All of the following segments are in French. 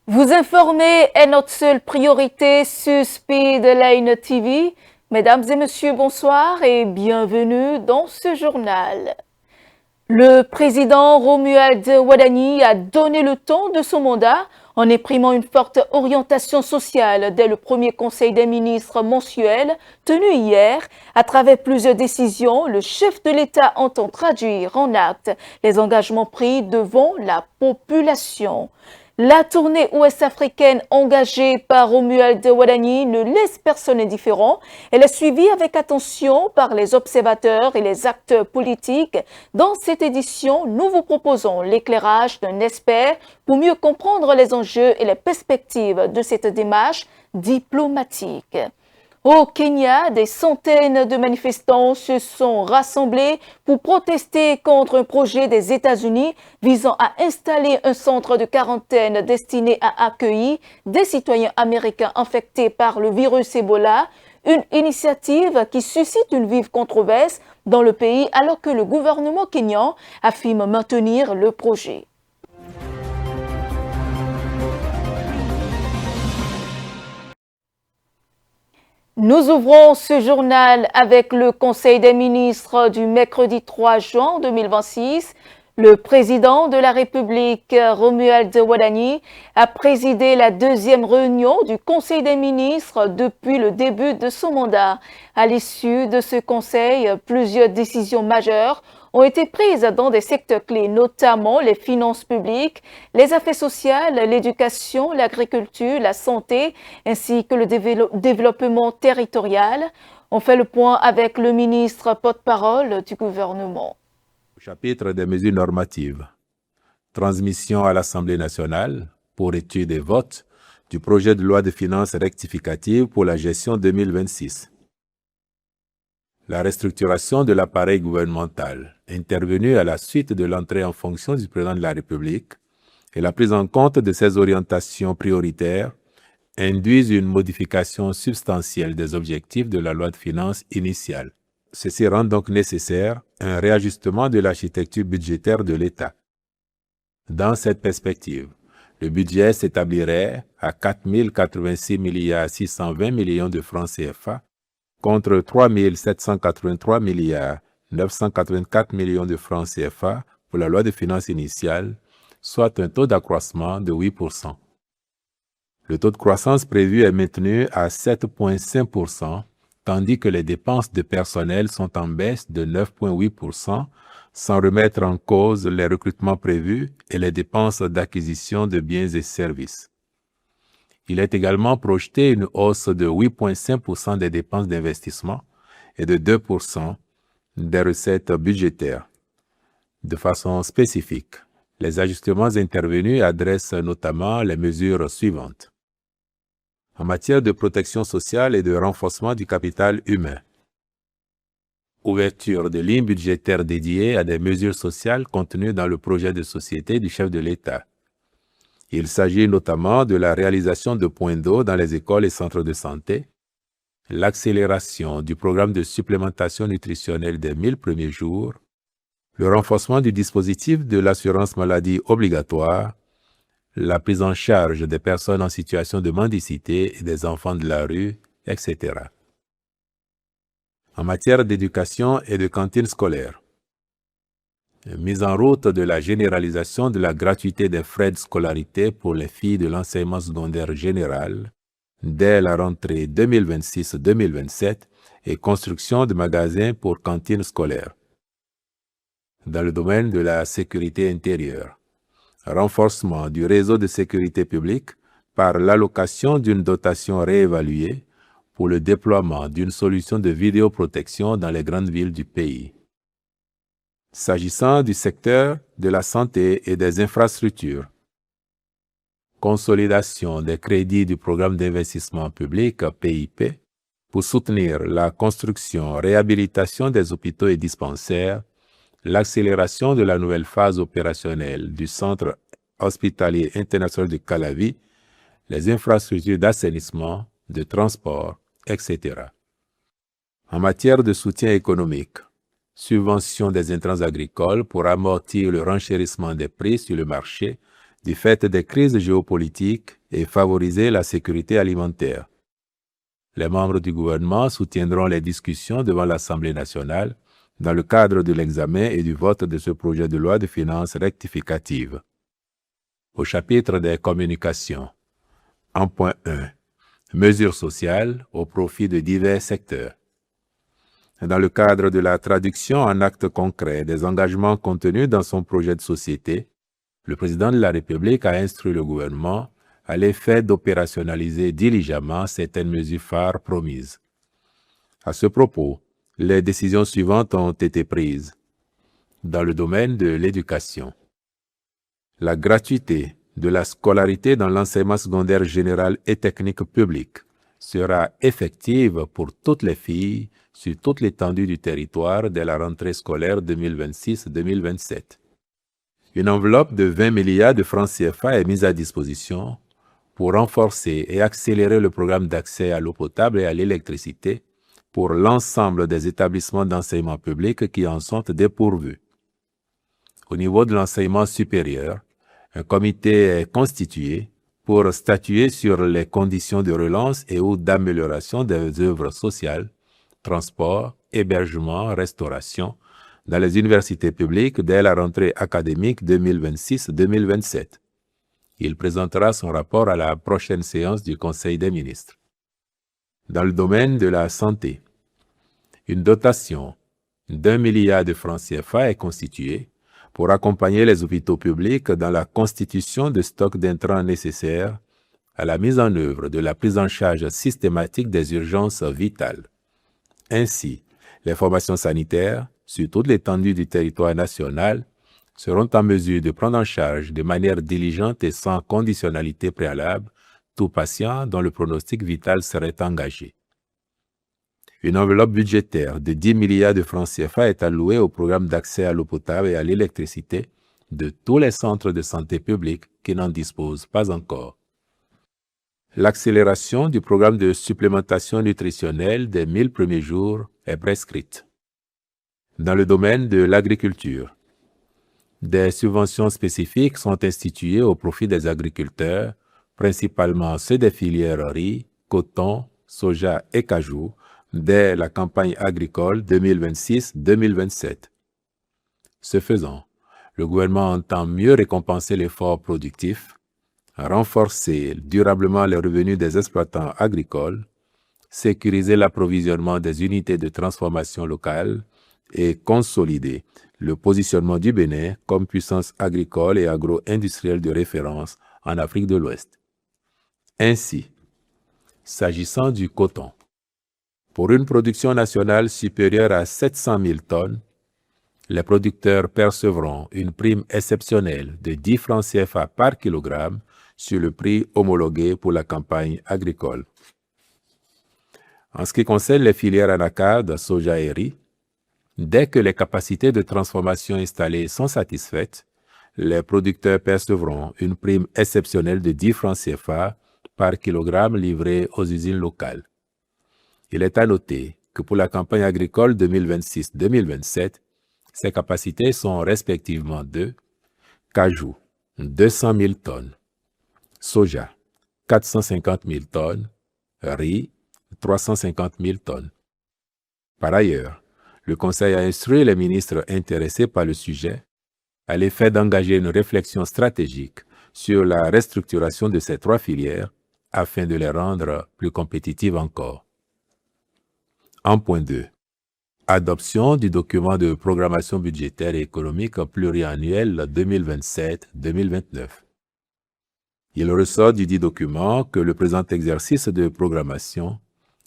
Vous informer est notre seule priorité sur Speedline TV. Mesdames et messieurs, bonsoir et bienvenue dans ce journal. Le président Romuald Wadani a donné le ton de son mandat en imprimant une forte orientation sociale dès le premier Conseil des ministres mensuel tenu hier. À travers plusieurs décisions, le chef de l'État entend traduire en actes les engagements pris devant la population. La tournée ouest-africaine engagée par Romuald Wadani ne laisse personne indifférent. Elle est suivie avec attention par les observateurs et les acteurs politiques. Dans cette édition, nous vous proposons l'éclairage d'un expert pour mieux comprendre les enjeux et les perspectives de cette démarche diplomatique. Au Kenya, des centaines de manifestants se sont rassemblés pour protester contre un projet des États-Unis visant à installer un centre de quarantaine destiné à accueillir des citoyens américains infectés par le virus Ebola, une initiative qui suscite une vive controverse dans le pays alors que le gouvernement kényan affirme maintenir le projet. Nous ouvrons ce journal avec le Conseil des ministres du mercredi 3 juin 2026. Le président de la République, Romuald Wadani, a présidé la deuxième réunion du Conseil des ministres depuis le début de son mandat. À l'issue de ce conseil, plusieurs décisions majeures ont été prises dans des secteurs clés, notamment les finances publiques, les affaires sociales, l'éducation, l'agriculture, la santé, ainsi que le développement territorial. On fait le point avec le ministre porte-parole du gouvernement. Chapitre des mesures normatives. Transmission à l'Assemblée nationale pour étude et vote du projet de loi de finances rectificative pour la gestion 2026. La restructuration de l'appareil gouvernemental intervenue à la suite de l'entrée en fonction du président de la République et la prise en compte de ses orientations prioritaires induisent une modification substantielle des objectifs de la loi de finances initiale. Ceci rend donc nécessaire un réajustement de l'architecture budgétaire de l'État. Dans cette perspective, le budget s'établirait à 4 086 620 millions de francs CFA contre 3 783 984 millions de francs CFA pour la loi de finances initiale, soit un taux d'accroissement de 8%. Le taux de croissance prévu est maintenu à 7,5%, tandis que les dépenses de personnel sont en baisse de 9,8%, sans remettre en cause les recrutements prévus et les dépenses d'acquisition de biens et services. Il est également projeté une hausse de 8,5% des dépenses d'investissement et de 2% des recettes budgétaires. De façon spécifique, les ajustements intervenus adressent notamment les mesures suivantes. En matière de protection sociale et de renforcement du capital humain. Ouverture de lignes budgétaires dédiées à des mesures sociales contenues dans le projet de société du chef de l'État. Il s'agit notamment de la réalisation de points d'eau dans les écoles et centres de santé, l'accélération du programme de supplémentation nutritionnelle des 1000 premiers jours, le renforcement du dispositif de l'assurance maladie obligatoire, la prise en charge des personnes en situation de mendicité et des enfants de la rue, etc. En matière d'éducation et de cantine scolaire. Mise en route de la généralisation de la gratuité des frais de scolarité pour les filles de l'enseignement secondaire général dès la rentrée 2026-2027 et construction de magasins pour cantines scolaires. Dans le domaine de la sécurité intérieure. Renforcement du réseau de sécurité publique par l'allocation d'une dotation réévaluée pour le déploiement d'une solution de vidéoprotection dans les grandes villes du pays. S'agissant du secteur de la santé et des infrastructures, consolidation des crédits du programme d'investissement public PIP pour soutenir la construction, réhabilitation des hôpitaux et dispensaires, l'accélération de la nouvelle phase opérationnelle du Centre hospitalier international de Calavi, les infrastructures d'assainissement, de transport, etc. En matière de soutien économique, subvention des intrants agricoles pour amortir le renchérissement des prix sur le marché du fait des crises géopolitiques et favoriser la sécurité alimentaire. Les membres du gouvernement soutiendront les discussions devant l'Assemblée nationale dans le cadre de l'examen et du vote de ce projet de loi de finances rectificative. Au chapitre des communications, en point 1, mesures sociales au profit de divers secteurs. Dans le cadre de la traduction en actes concrets des engagements contenus dans son projet de société, le président de la République a instruit le gouvernement à l'effet d'opérationnaliser diligemment certaines mesures phares promises. À ce propos, les décisions suivantes ont été prises. Dans le domaine de l'éducation, la gratuité de la scolarité dans l'enseignement secondaire général et technique public sera effective pour toutes les filles sur toute l'étendue du territoire dès la rentrée scolaire 2026-2027. Une enveloppe de 20 milliards de francs CFA est mise à disposition pour renforcer et accélérer le programme d'accès à l'eau potable et à l'électricité pour l'ensemble des établissements d'enseignement public qui en sont dépourvus. Au niveau de l'enseignement supérieur, un comité est constitué pour statuer sur les conditions de relance et ou d'amélioration des œuvres sociales, transport, hébergement, restauration, dans les universités publiques dès la rentrée académique 2026-2027. Il présentera son rapport à la prochaine séance du Conseil des ministres. Dans le domaine de la santé, une dotation d'1 milliard de francs CFA est constituée pour accompagner les hôpitaux publics dans la constitution de stocks d'intrants nécessaires à la mise en œuvre de la prise en charge systématique des urgences vitales. Ainsi, les formations sanitaires, sur toute l'étendue du territoire national, seront en mesure de prendre en charge de manière diligente et sans conditionnalité préalable tout patient dont le pronostic vital serait engagé. Une enveloppe budgétaire de 10 milliards de francs CFA est allouée au programme d'accès à l'eau potable et à l'électricité de tous les centres de santé publics qui n'en disposent pas encore. L'accélération du programme de supplémentation nutritionnelle des 1000 premiers jours est prescrite. Dans le domaine de l'agriculture, des subventions spécifiques sont instituées au profit des agriculteurs, principalement ceux des filières riz, coton, soja et cajou, dès la campagne agricole 2026-2027. Ce faisant, le gouvernement entend mieux récompenser l'effort productif, renforcer durablement les revenus des exploitants agricoles, sécuriser l'approvisionnement des unités de transformation locales et consolider le positionnement du Bénin comme puissance agricole et agro-industrielle de référence en Afrique de l'Ouest. Ainsi, s'agissant du coton, pour une production nationale supérieure à 700 000 tonnes, les producteurs percevront une prime exceptionnelle de 10 francs CFA par kilogramme sur le prix homologué pour la campagne agricole. En ce qui concerne les filières anacarde, soja et riz, dès que les capacités de transformation installées sont satisfaites, les producteurs percevront une prime exceptionnelle de 10 francs CFA par kilogramme livré aux usines locales. Il est à noter que pour la campagne agricole 2026-2027, ces capacités sont respectivement de cajou, 200 000 tonnes, soja, 450 000 tonnes, riz, 350 000 tonnes. Par ailleurs, le Conseil a instruit les ministres intéressés par le sujet à l'effet d'engager une réflexion stratégique sur la restructuration de ces trois filières afin de les rendre plus compétitives encore. En point 2. Adoption du document de programmation budgétaire et économique pluriannuel 2027-2029. Il ressort du dit document que le présent exercice de programmation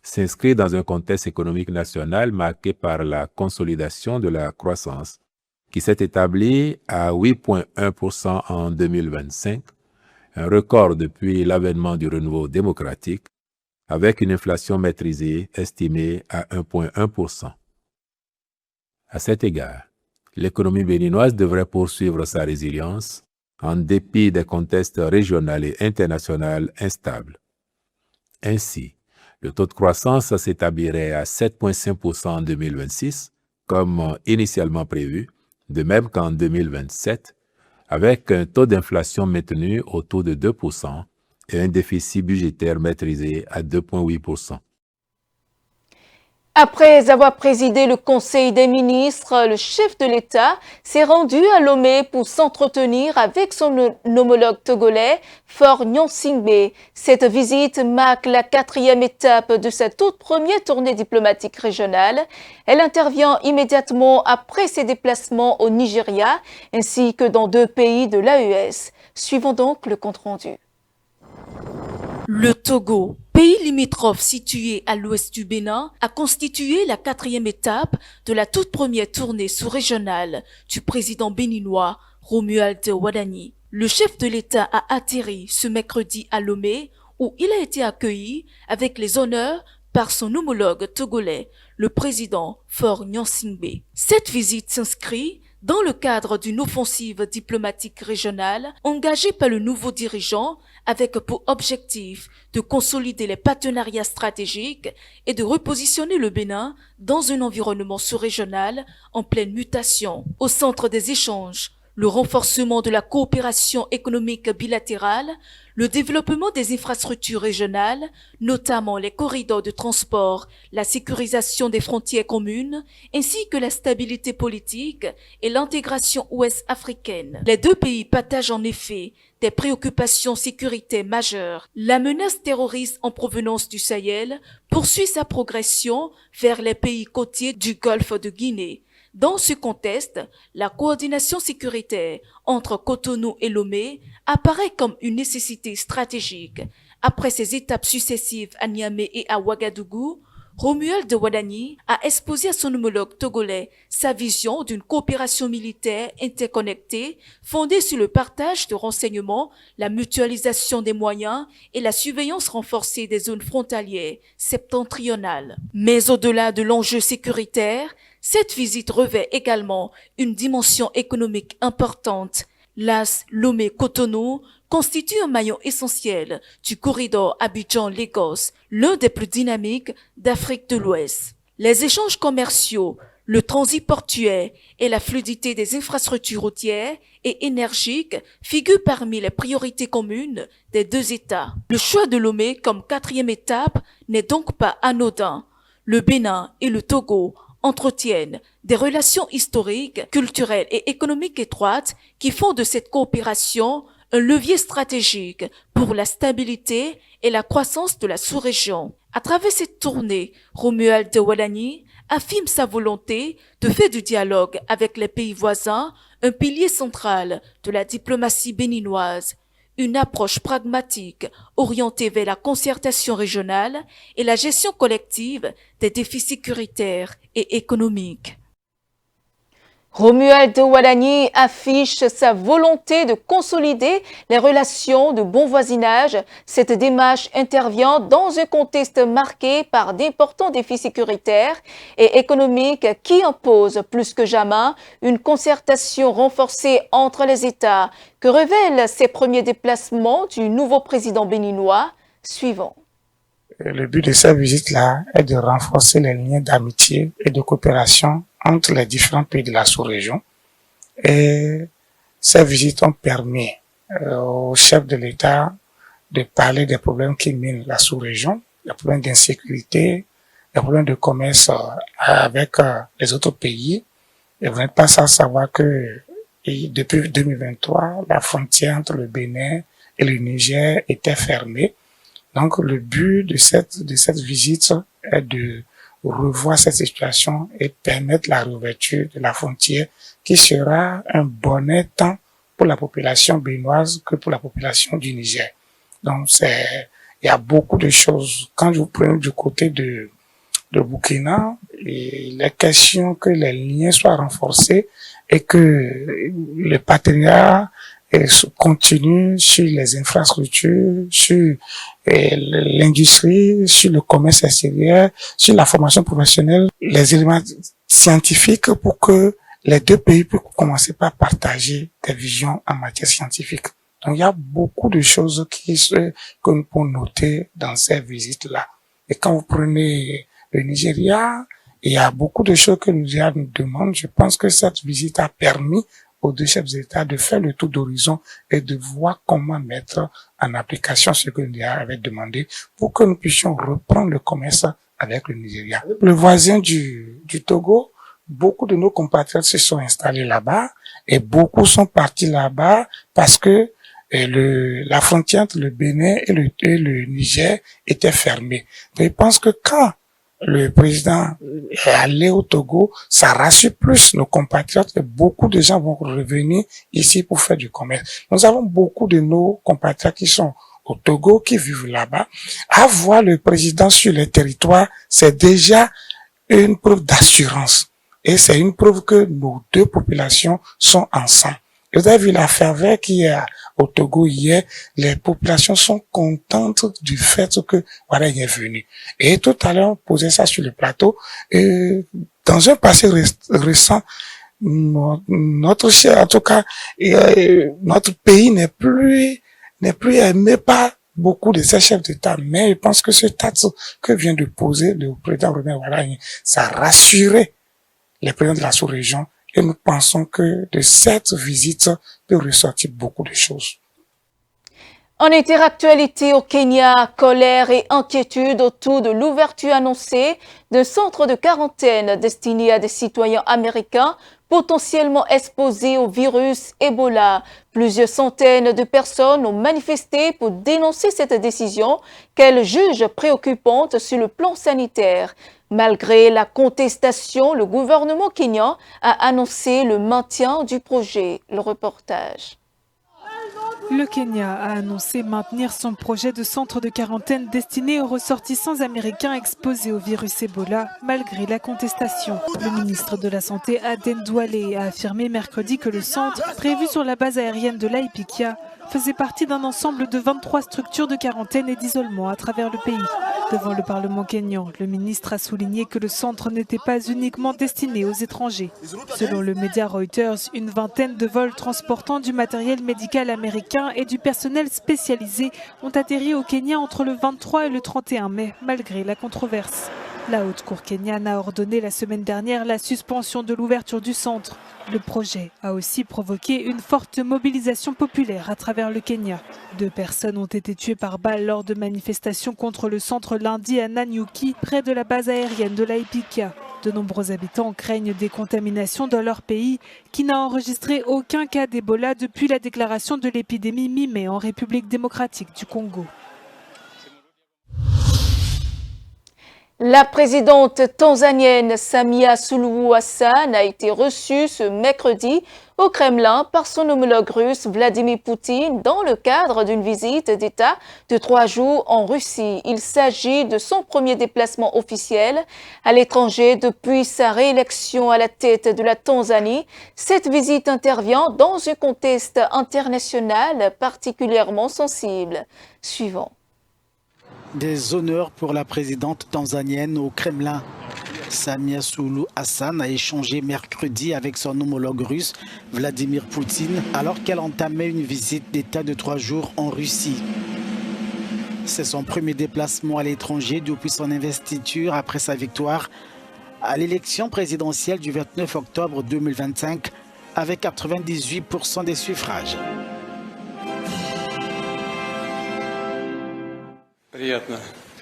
s'inscrit dans un contexte économique national marqué par la consolidation de la croissance, qui s'est établie à 8,1% en 2025, un record depuis l'avènement du renouveau démocratique, avec une inflation maîtrisée estimée à 1,1%. À cet égard, l'économie béninoise devrait poursuivre sa résilience en dépit des contextes régionaux et internationaux instables. Ainsi, le taux de croissance s'établirait à 7,5% en 2026, comme initialement prévu, de même qu'en 2027, avec un taux d'inflation maintenu autour de 2% et un déficit budgétaire maîtrisé à 2,8%. Après avoir présidé le Conseil des ministres, le chef de l'État s'est rendu à Lomé pour s'entretenir avec son homologue togolais, Faure Gnassingbé. Cette visite marque la 4e étape de sa toute première tournée diplomatique régionale. Elle intervient immédiatement après ses déplacements au Nigeria ainsi que dans 2 pays de l'AES. Suivons donc le compte-rendu. Le Togo, pays limitrophe situé à l'ouest du Bénin, a constitué la 4e étape de la toute première tournée sous-régionale du président béninois Romuald Wadani. Le chef de l'État a atterri ce mercredi à Lomé, où il a été accueilli avec les honneurs par son homologue togolais, le président Faure Gnassingbé. Cette visite s'inscrit dans le cadre d'une offensive diplomatique régionale engagée par le nouveau dirigeant avec pour objectif de consolider les partenariats stratégiques et de repositionner le Bénin dans un environnement sous-régional en pleine mutation. Au centre des échanges, le renforcement de la coopération économique bilatérale, le développement des infrastructures régionales, notamment les corridors de transport, la sécurisation des frontières communes, ainsi que la stabilité politique et l'intégration ouest-africaine. Les 2 pays partagent en effet des préoccupations sécuritaires majeures. La menace terroriste en provenance du Sahel poursuit sa progression vers les pays côtiers du Golfe de Guinée. Dans ce contexte, la coordination sécuritaire entre Cotonou et Lomé apparaît comme une nécessité stratégique. Après ces étapes successives à Niamey et à Ouagadougou, Romuald Wadani a exposé à son homologue togolais sa vision d'une coopération militaire interconnectée fondée sur le partage de renseignements, la mutualisation des moyens et la surveillance renforcée des zones frontalières septentrionales. Mais au-delà de l'enjeu sécuritaire, cette visite revêt également une dimension économique importante. L'AS Lomé-Cotonou constitue un maillon essentiel du corridor Abidjan-Lagos, l'un des plus dynamiques d'Afrique de l'Ouest. Les échanges commerciaux, le transit portuaire et la fluidité des infrastructures routières et énergiques figurent parmi les priorités communes des 2 États. Le choix de Lomé comme 4e étape n'est donc pas anodin. Le Bénin et le Togo entretiennent des relations historiques, culturelles et économiques étroites qui font de cette coopération un levier stratégique pour la stabilité et la croissance de la sous-région. À travers cette tournée, Romuald Wadani affirme sa volonté de faire du dialogue avec les pays voisins un pilier central de la diplomatie béninoise, une approche pragmatique orientée vers la concertation régionale et la gestion collective des défis sécuritaires et économiques. Romuald Wadani affiche sa volonté de consolider les relations de bon voisinage. Cette démarche intervient dans un contexte marqué par d'importants défis sécuritaires et économiques qui imposent plus que jamais une concertation renforcée entre les États. Que révèlent ces premiers déplacements du nouveau président béninois? Suivant. Le but de cette visite-là est de renforcer les liens d'amitié et de coopération entre les différents pays de la sous-région. Et ces visites ont permis au chef de l'État de parler des problèmes qui minent la sous-région, les problèmes d'insécurité, les problèmes de commerce avec les autres pays. Et vous n'êtes pas sans savoir que depuis 2023, la frontière entre le Bénin et le Niger était fermée. Donc, le but de cette visite est de revoir cette situation et permettre la réouverture de la frontière qui sera un bonnet tant pour la population béninoise que pour la population du Niger. Donc, il y a beaucoup de choses. Quand vous prenez du côté de Burkina, il est question que les liens soient renforcés et que le partenariat continue sur les infrastructures, sur l'industrie, sur le commerce extérieur, sur la formation professionnelle, les éléments scientifiques pour que les 2 pays puissent commencer par partager des visions en matière scientifique. Donc il y a beaucoup de choses que nous pouvons noter dans ces visites-là. Et quand vous prenez le Nigeria, il y a beaucoup de choses que le Nigeria nous demande. Je pense que cette visite a permis aux deux chefs d'État de faire le tour d'horizon et de voir comment mettre en application ce que le Nigeria avait demandé pour que nous puissions reprendre le commerce avec le Nigeria. Le voisin du Togo, beaucoup de nos compatriotes se sont installés là-bas et beaucoup sont partis là-bas parce que la frontière entre le Bénin et le Niger était fermée. Donc, je pense que quand le président est allé au Togo, ça rassure plus nos compatriotes et beaucoup de gens vont revenir ici pour faire du commerce. Nous avons beaucoup de nos compatriotes qui sont au Togo, qui vivent là-bas. Avoir le président sur les territoires, c'est déjà une preuve d'assurance. Et c'est une preuve que nos deux populations sont ensemble. Vous avez vu la ferveur qu'il y a au Togo hier, les populations sont contentes du fait que voilà, il est venu. Et tout à l'heure, on posait ça sur le plateau. Et dans un passé récent, notre chef, en tout cas, notre pays n'est plus aimé par beaucoup de ces chefs d'État. Mais je pense que ce acte que vient de poser le président Romain Wardani, ça a rassuré les présidents de la sous-région. Et nous pensons que de cette visite peut ressortir beaucoup de choses. En interactualité au Kenya, colère et inquiétude autour de l'ouverture annoncée d'un centre de quarantaine destiné à des citoyens américains potentiellement exposés au virus Ebola. Plusieurs centaines de personnes ont manifesté pour dénoncer cette décision qu'elles jugent préoccupante sur le plan sanitaire. Malgré la contestation, le gouvernement kényan a annoncé le maintien du projet. Le reportage. Le Kenya a annoncé maintenir son projet de centre de quarantaine destiné aux ressortissants américains exposés au virus Ebola, malgré la contestation. Le ministre de la Santé, Aden Douale, a affirmé mercredi que le centre, prévu sur la base aérienne de Laikipia, faisait partie d'un ensemble de 23 structures de quarantaine et d'isolement à travers le pays. Devant le Parlement kényan, le ministre a souligné que le centre n'était pas uniquement destiné aux étrangers. Selon le média Reuters, une vingtaine de vols transportant du matériel médical américain et du personnel spécialisé ont atterri au Kenya entre le 23 et le 31 mai, malgré la controverse. La haute cour kenyane a ordonné la semaine dernière la suspension de l'ouverture du centre. Le projet a aussi provoqué une forte mobilisation populaire à travers le Kenya. 2 personnes ont été tuées par balle lors de manifestations contre le centre lundi à Nanyuki, près de la base aérienne de Laikipia. De nombreux habitants craignent des contaminations dans leur pays, qui n'a enregistré aucun cas d'Ebola depuis la déclaration de l'épidémie mi-mai en République démocratique du Congo. La présidente tanzanienne Samia Suluhu Hassan a été reçue ce mercredi au Kremlin par son homologue russe Vladimir Poutine dans le cadre d'une visite d'État de 3 jours en Russie. Il s'agit de son premier déplacement officiel à l'étranger depuis sa réélection à la tête de la Tanzanie. Cette visite intervient dans un contexte international particulièrement sensible. Suivant. Des honneurs pour la présidente tanzanienne au Kremlin. Samia Suluhu Hassan a échangé mercredi avec son homologue russe, Vladimir Poutine, alors qu'elle entamait une visite d'État de 3 jours en Russie. C'est son premier déplacement à l'étranger depuis son investiture après sa victoire à l'élection présidentielle du 29 octobre 2025 avec 98% des suffrages.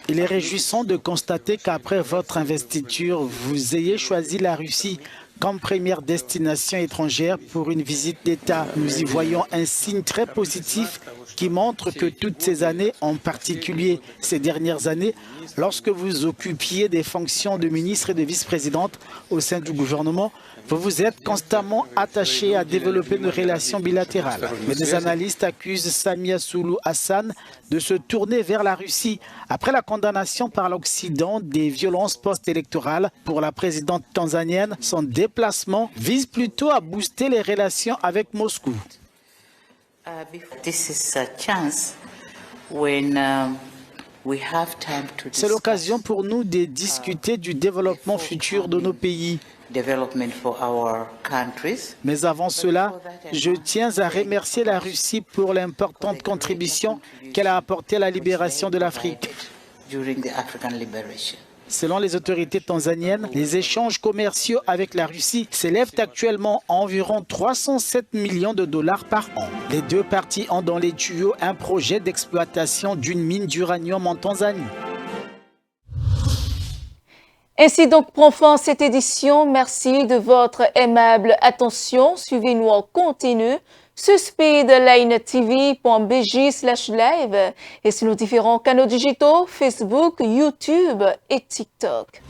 Il est réjouissant de constater qu'après votre investiture, vous ayez choisi la Russie comme première destination étrangère pour une visite d'État. Nous y voyons un signe très positif qui montre que toutes ces années, en particulier ces dernières années, lorsque vous occupiez des fonctions de ministre et de vice-présidente au sein du gouvernement, vous vous êtes constamment attaché à développer une relation bilatérale. Mais des analystes accusent Samia Suluhu Hassan de se tourner vers la Russie après la condamnation par l'Occident des violences post-électorales pour la présidente tanzanienne. Son déplacement vise plutôt à booster les relations avec Moscou. C'est l'occasion pour nous de discuter du développement futur de nos pays. Mais avant cela, je tiens à remercier la Russie pour l'importante contribution qu'elle a apportée à la libération de l'Afrique. Selon les autorités tanzaniennes, les échanges commerciaux avec la Russie s'élèvent actuellement à environ 307 millions de dollars par an. Les deux parties ont dans les tuyaux un projet d'exploitation d'une mine d'uranium en Tanzanie. Ainsi donc prend fin cette édition. Merci de votre aimable attention. Suivez-nous en continu sur speedlinetv.bj/live et sur nos différents canaux digitaux Facebook, YouTube et TikTok.